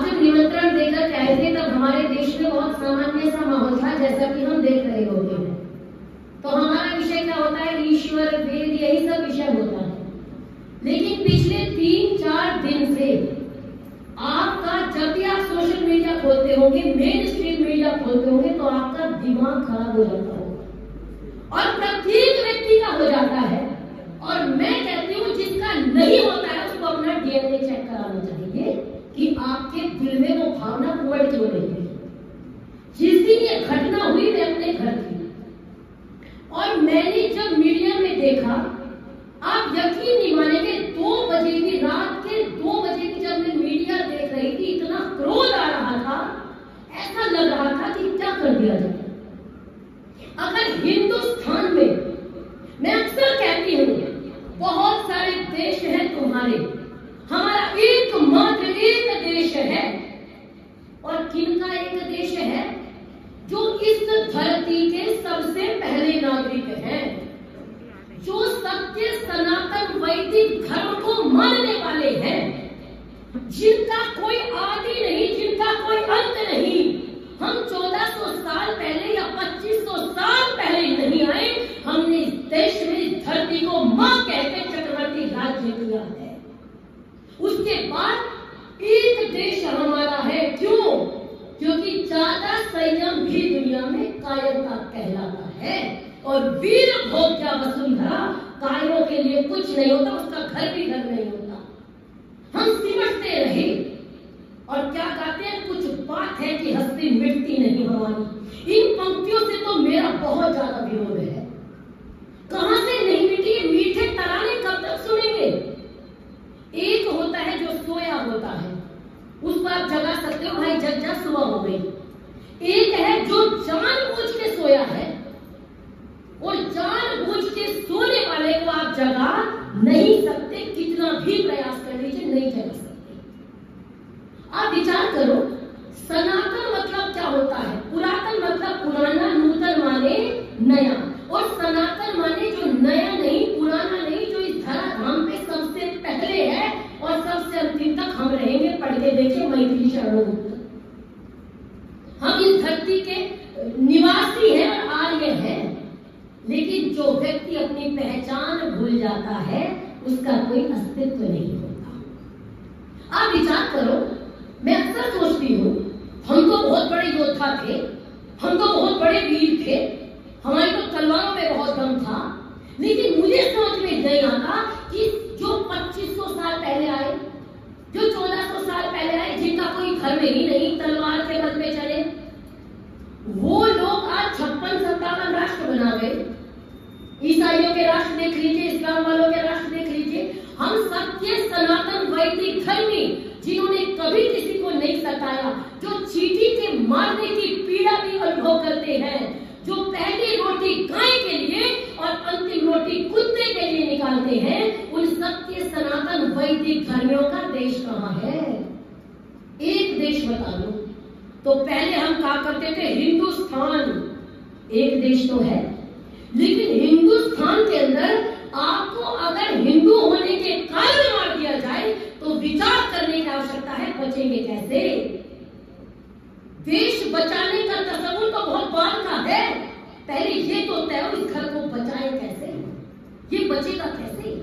जब निमंत्रण देकर आए थे तब हमारे देश में बहुत सामान्य सा माहौल था, जैसा कि हम देख रहे होते हैं। तो हमारा विषय क्या होता है? ईश्वर, वेद, यही सब विषय होता है। लेकिन पिछले 3-4 दिन से आपका, जब भी आप सोशल मीडिया खोलते होंगे, मेन स्ट्रीम मीडिया खोलते होंगे, तो आपका दिमाग खराब हो जाता होगा और प्रत्येक व्यक्ति का हो जाता है। और मैं कहती हूँ जिसका नहीं होता है उसको अपना डीएनए चेक कराना चाहिए कि आपके दिल में वो भावना उमड़ क्यों रही है। जिस दिन ये घटना हुई मैं अपने घर थी और मैंने जब मीडिया में देखा, आप यकीन नहीं मानेंगे, 2 बजे की, रात के 2 बजे की जब मैं मीडिया देख रही थी, इतना क्रोध आ रहा था, ऐसा लग रहा था कि क्या कर दिया जाए। अगर हिंदुस्तान में, मैं अक्सर कहती हूँ बहुत सारे देश हैं तुम्हारे, हमारा एकमात्र एक देश है। और किनका एक देश है? जो इस धरती के सबसे पहले नागरिक हैं, जो सत्य सनातन वैदिक धर्म को मानने वाले हैं, जिनका कोई आदि नहीं, जिनका कोई अंत नहीं। हम 1400 साल पहले या 2500 साल पहले नहीं आए, हमने इस देश में, इस धरती को मां कहकर चक्रवर्ती राज्य किया है। उसके बाद एक देश हमारा है। क्यों? क्योंकि ज्यादा संयम भी दुनिया में कायरता कहलाता है। और वीर भोग्या वसुंधरा, कायरों के लिए कुछ नहीं होता, उसका घर भी घर नहीं होता। हम सिमटते रहे और क्या कहते हैं, कुछ बात है कि हस्ती मिटती नहीं हमारी। इन पंक्तियों से तो मेरा बहुत ज्यादा विरोध है। कहां से नहीं मिटी? ये मीठे तराने कब तक सुनेंगे? एक होता है जो सोया होता है, उसको आप जगा सकते हो, भाई जग जा, सुबह हो गई। एक है जो जानबूझ के सोया है, और जानबूझ के सोने वाले को आप जगा नहीं सकते, कितना भी प्रयास कर लीजिए नहीं जगा सकते। आप विचार करो, सनातन मतलब क्या होता है? पुरातन मतलब पुराना, नूतन माने नया, और सनातन माने जो नया नहीं, पुराना नहीं, जो इस धराधाम पे सबसे पहले है और सबसे अंतिम तक हम रहेंगे। पढ़ के देखिए मैथिली शरणों। हम इस धरती के निवासी हैं और आर्य हैं, लेकिन जो व्यक्ति अपनी पहचान भूल जाता है उसका कोई अस्तित्व नहीं होता। आप विचार करो, मैं अक्सर सोचती हूँ, हम तो बहुत बड़े योद्धा थे, हम तो बहुत बड़े वीर थे, हमारी तो तलवारों में बहुत दम था, लेकिन मुझे समझ में नहीं आता कि जो 2500 साल पहले आए, जो 1400 साल पहले आए, जिनका कोई घर में ही नहीं, तलवार के बल पे चले, वो लोग आज 56-57 राष्ट्र बना गए। ईसाइयों के राष्ट्र देख लीजिए, इस्लाम वालों के राष्ट्र देख लीजिए। हम सत्य सनातन वैदिक धर्मी, जिन्होंने कभी किसी को नहीं सताया, जो चींटी के मारने की पीड़ा भी अनुभव करते हैं, जो पहली रोटी गाय के लिए और अंतिम रोटी कुत्ते के लिए निकालते हैं, उन सत्य सनातन वैदिक धर्मियों का देश कहाँ है? एक देश बता दो। तो पहले हम क्या करते थे? हिंदुस्तान एक देश तो है, लेकिन हिंदुस्तान के अंदर आपको अगर हिंदू होने के कारण मार दिया जाए तो विचार करने की आवश्यकता है, बचेंगे कैसे? देश बचाने का तस्वुर तो बहुत बाद का है, पहले ये तो तय हो इस घर को बचाए कैसे, ये बचेगा कैसे?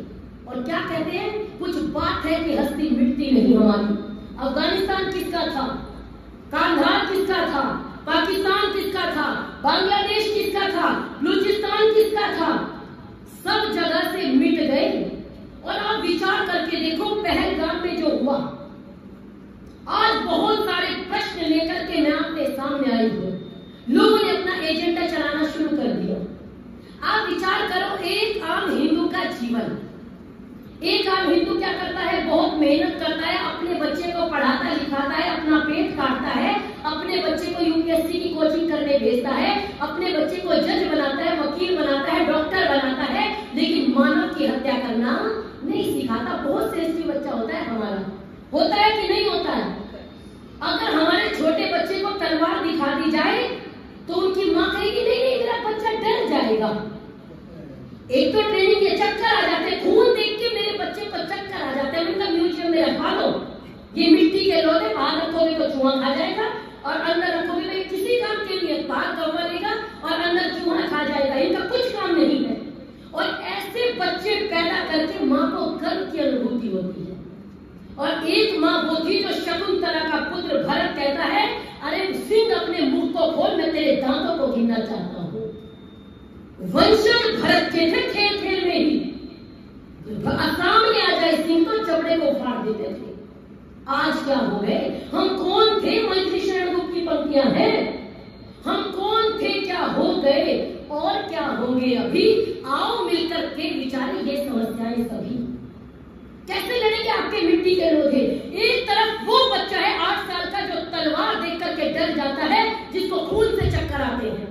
और क्या कहते हैं, कुछ बात है कि हस्ती मिटती नहीं हमारी। अफगानिस्तान किसका था? कांधार किसका था? पाकिस्तान किसका था? बांग्लादेश किसका था? बलूचिस्तान किसका था? सब जगह से मिट गए। और आप विचार करके देखो, पहलगाम में जो हुआ, आज बहुत सारे प्रश्न लेकर के मैं आपके सामने आई हूं। लोगों ने अपना एजेंडा चलाना शुरू कर दिया। आप विचार करो, एक आम हिंदू का जीवन, एक आम हिंदू क्या करता है? बहुत मेहनत करता है, अपने बच्चे को पढ़ाता लिखाता है, अपना पेट काटता है, अपने बच्चे को यूपीएससी की कोचिंग करने भेजता है, अपने बच्चे को जज बनाता है, वकील बनाता है, डॉक्टर बनाता है, लेकिन मानव की हत्या करना नहीं सिखाता। बहुत सेंसिटिव बच्चा होता है हमारा, होता है कि नहीं होता है? अगर हमारे छोटे बच्चे को तलवार दिखा दी जाए तो उनकी माँ कहेगी नहीं नहीं मेरा बच्चा डर जाएगा। एक तो ट्रेनिंग के चक्कर आ जाते हैं, खून देख के मेरे बच्चे को चक्कर आ जाते हैं, उनका म्यूजियम में रखवा लो, ये मिट्टी के लोटे बाहर रखोगे तो चूहा खा जाएगा, और अंदर रखोगे नहीं किसी काम के लिए, बाहर कौवा लेगा और अंदर चूहा खा जाएगा, इनका कुछ काम नहीं है। और ऐसे बच्चे पैदा करके माँ को गर्व की अनुभूति होती है। और एक माँ वो थी जो शकुंतला का पुत्र भरत कहता है, अरे सिंह अपने मुंह को खोल, मैं तेरे दांतों को गिनना चाहता हूँ। वंशज भरत के थे, खेल खेल में ही सामने आ जाए सिंह तो चमड़े को फाड़ देते थे। आज क्या हो गए, हम कौन थे? मंत्री शरणगुप्त की पंक्तियां हैं, हम कौन थे, क्या हो गए और क्या होंगे अभी। आओ मिलकर के विचारें ये समस्याएं सभी। कैसे लड़ेंगे आपके मिट्टी के लोधे? एक तरफ वो बच्चा है 8 साल का जो तलवार देख करके डर जाता है, जिसको खून से चक्कर आते हैं।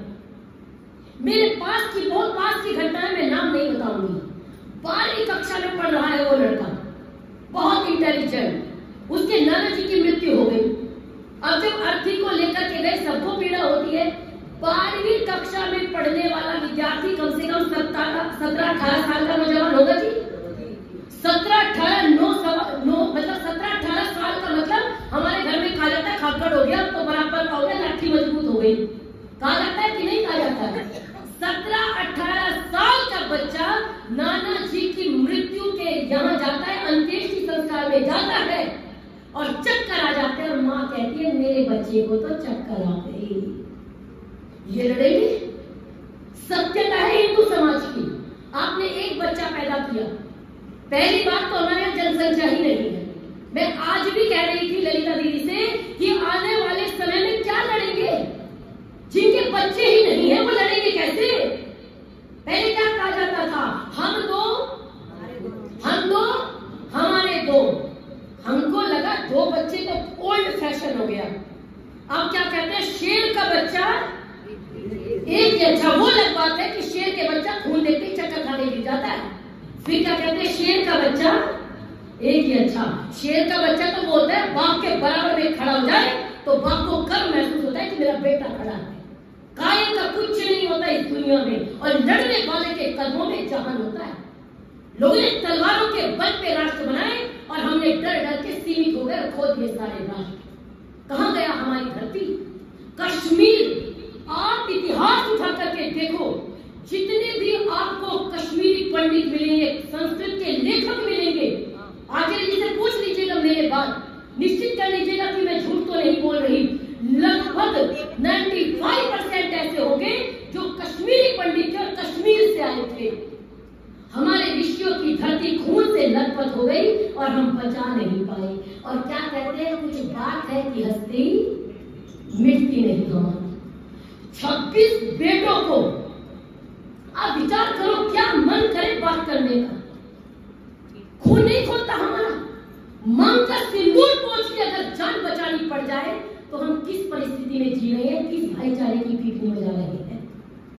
मेरे पास की बहुत पास की घटना है, मैं नाम नहीं बताऊंगी। 12वीं कक्षा में पढ़ रहा है वो लड़का, बहुत इंटेलिजेंट। उसके नाना जी की मृत्यु हो गई। अब जब अर्थी को लेकर के गए, सबको पीड़ा होती है। 12वीं कक्षा में पढ़ने वाला विद्यार्थी कम से कम 17-18 साल का नौजवान होगा जी। 17-18 मतलब 17-18 साल का मतलब हमारे घर में कहा जाता है खाकड़ हो गया तो बराबर का हो गया, लाठी मजबूत हो गई। कहा जाता है कि नहीं कहा जाता है? 17-18 साल का बच्चा नाना जी की मृत्यु के यहाँ जाता है, अंत्येष्टि संस्कार में जाता है और चक्कर आ जाते हैं, और माँ कहती है मेरे बच्चे को तो चक्कर आ गई। ये लड़ेगी? सत्यता है हिंदू समाज की। आपने एक बच्चा पैदा किया, पहली बात तो हमारे यहाँ जनसंख्या ही नहीं है। मैं आज भी कह रही थी ललिता दीदी से कि आने वाले समय में क्या लड़ेंगे? जिनके बच्चे ही नहीं है वो लड़ेंगे कैसे? पहले क्या कहा जाता था, हम दो हमारे दो। हमको लगा 2 बच्चे तो ओल्ड फैशन हो गया। अब क्या कहते हैं, शेर का बच्चा एक ही अच्छा। वो अलग बात है कि शेर के बच्चा खून देखते ही चक्कर खाने गिर जाता है। फिर क्या कहते हैं, शेर का बच्चा एक ही अच्छा। शेर का बच्चा तो बोलता है बाप के बराबर में खड़ा हो जाए तो बाप को गर्व महसूस होता है कि मेरा बेटा खड़ा है। काय का कुछ नहीं होता इस दुनिया में, और लड़ने वाले के कदमों में जहान होता है। लोगों ने तलवारों के बल पे राष्ट्र बनाए और हमने डर डर के सीमित हो गए और खो दिए सारे राष्ट्र। कहां गया हमारी धरती? कश्मीर। आप इतिहास उठा करके देखो, जितने भी आपको कश्मीरी पंडित मिलेंगे, संस्कृत के लेखक मिलेंगे, आचार्य जी से पूछ लीजिएगा मेरे बाद, निश्चित कर लीजिएगा कि मैं झूठ तो नहीं बोल रही। लगभग 95% ऐसे होंगे जो कश्मीरी पंडित थे और कश्मीर से आए थे। हमारे ऋषियों की धरती खून से लथपथ हो गई और हम बचा नहीं पाए। और क्या कहते हैं, कुछ बात है कि हस्ती मिटती नहीं हमारी। 26 बेटों को, आप विचार करो क्या मन करे बात करने का। खून नहीं खोलता हमारा। मांग का सिंदूर पोंछ के अगर जान बचानी पड़ जाए तो हम किस परिस्थिति में जी रहे हैं, किस भाईचारे की पीठ में जा रहे हैं।